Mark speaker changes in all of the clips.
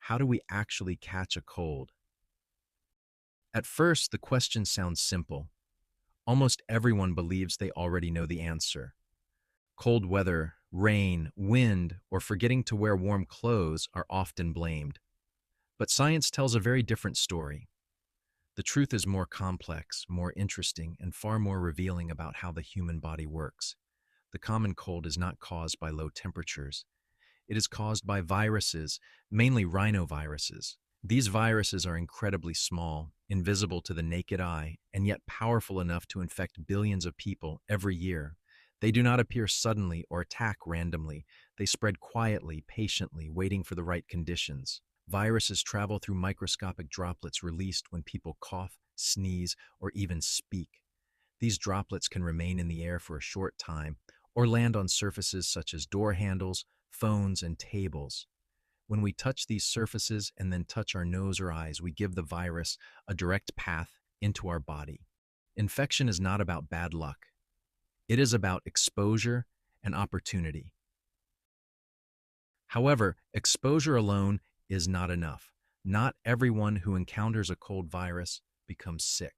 Speaker 1: How do we actually catch a cold? At first, the question sounds simple. Almost everyone believes they already know the answer. Cold weather, rain, wind, or forgetting to wear warm clothes are often blamed. But science tells a very different story. The truth is more complex, more interesting, and far more revealing about how the human body works. The common cold is not caused by low temperatures. It is caused by viruses, mainly rhinoviruses. These viruses are incredibly small, invisible to the naked eye, and yet powerful enough to infect billions of people every year. They do not appear suddenly or attack randomly. They spread quietly, patiently, waiting for the right conditions. Viruses travel through microscopic droplets released when people cough, sneeze, or even speak. These droplets can remain in the air for a short time or land on surfaces such as door handles, phones, and tables. When we touch these surfaces and then touch our nose or eyes, we give the virus a direct path into our body. Infection is not about bad luck. It is about exposure and opportunity. However, exposure alone is not enough. Not everyone who encounters a cold virus becomes sick.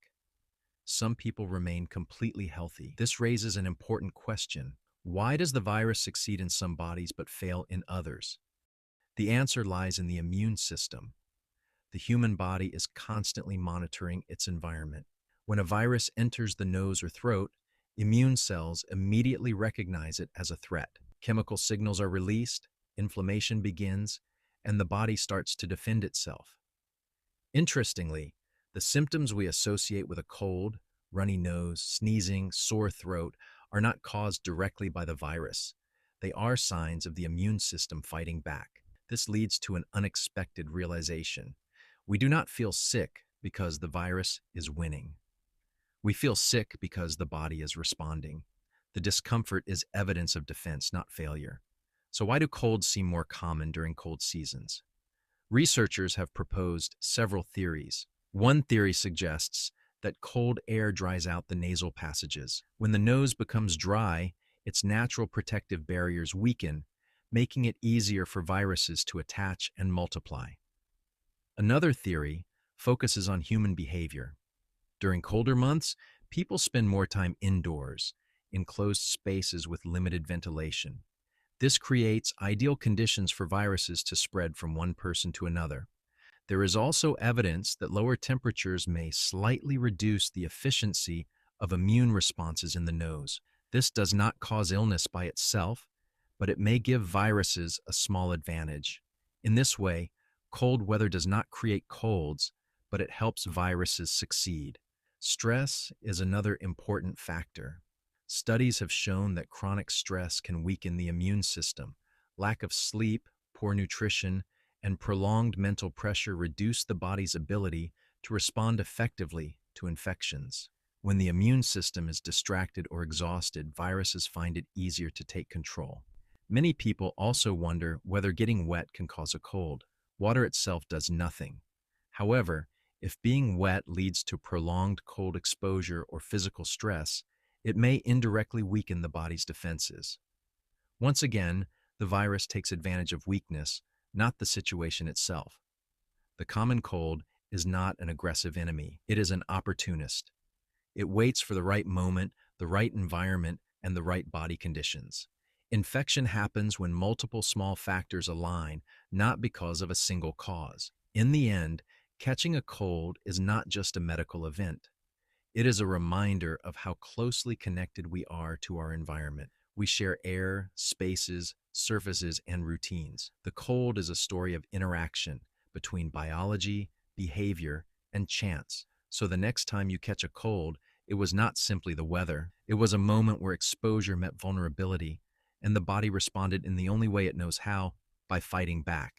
Speaker 1: Some people remain completely healthy. This raises an important question. Why does the virus succeed in some bodies but fail in others? The answer lies in the immune system. The human body is constantly monitoring its environment. When a virus enters the nose or throat, immune cells immediately recognize it as a threat. Chemical signals are released, inflammation begins, and the body starts to defend itself. Interestingly, the symptoms we associate with a cold, runny nose, sneezing, sore throat are not caused directly by the virus. They are signs of the immune system fighting back. This leads to an unexpected realization. We do not feel sick because the virus is winning. We feel sick because the body is responding. The discomfort is evidence of defense, not failure. So why do colds seem more common during cold seasons? Researchers have proposed several theories. One theory suggests that cold air dries out the nasal passages. When the nose becomes dry, its natural protective barriers weaken, making it easier for viruses to attach and multiply. Another theory focuses on human behavior. During colder months, people spend more time indoors, in closed spaces with limited ventilation. This creates ideal conditions for viruses to spread from one person to another. There is also evidence that lower temperatures may slightly reduce the efficiency of immune responses in the nose. This does not cause illness by itself, but it may give viruses a small advantage. In this way, cold weather does not create colds, but it helps viruses succeed. Stress is another important factor. Studies have shown that chronic stress can weaken the immune system. Lack of sleep, poor nutrition, and prolonged mental pressure reduce the body's ability to respond effectively to infections. When the immune system is distracted or exhausted, viruses find it easier to take control. Many people also wonder whether getting wet can cause a cold. Water itself does nothing. However, if being wet leads to prolonged cold exposure or physical stress, it may indirectly weaken the body's defenses. Once again, the virus takes advantage of weakness, not the situation itself. The common cold is not an aggressive enemy. It is an opportunist. It waits for the right moment, the right environment, and the right body conditions. Infection happens when multiple small factors align, not because of a single cause. In the end, catching a cold is not just a medical event. It is a reminder of how closely connected we are to our environment. We share air, spaces, surfaces, and routines. The cold is a story of interaction between biology, behavior, and chance. So the next time you catch a cold, it was not simply the weather. It was a moment where exposure met vulnerability, and the body responded in the only way it knows how, by fighting back.